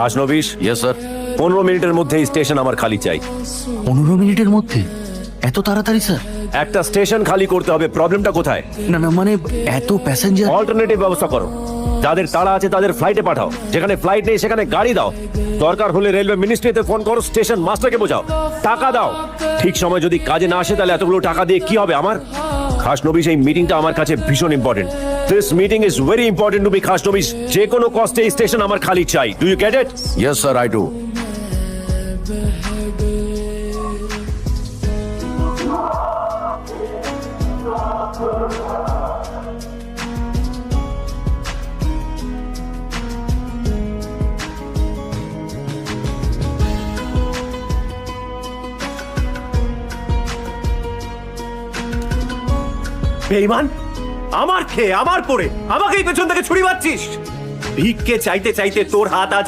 Khasnabis, yes sir. 15 মিনিটের মধ্যে এই স্টেশন আমার খালি চাই। 15 মিনিটের মধ্যে? এত তাড়াতাড়ি স্যার? একটা স্টেশন খালি করতে হবে, প্রবলেমটা কোথায়? না না, মানে এত প্যাসেঞ্জার। অল্টারনেটিভ ব্যবস্থা করো, যাদের তাড়া আছে তাদের ফ্লাইটে পাঠাও, যেখানে ফ্লাইট নেই সেখানে গাড়ি দাও, দরকার হলে রেলওয়ে মিনিস্ট্রিতে ফোন করো, স্টেশন মাস্টারকে বোঝাও, টাকা দাও। ঠিক সময় যদি কাজে না আসে তাহলে এতগুলো টাকা দিয়ে কি হবে আমার? খাসনবিশ, এই মিটিংটা আমার কাছে ভীষণ important. This meeting is very important to me Khasnobis. যে কোনো কস্টে এই স্টেশন আমার খালি চাই। Do you get it? Yes sir, I do. বেঈমান, আমার খেয়ে আমার পরে আমাকেই পেছন থেকে ছুরি মারছিস। ভিক্ষে চাইতে চাইতে তোর হাত আজ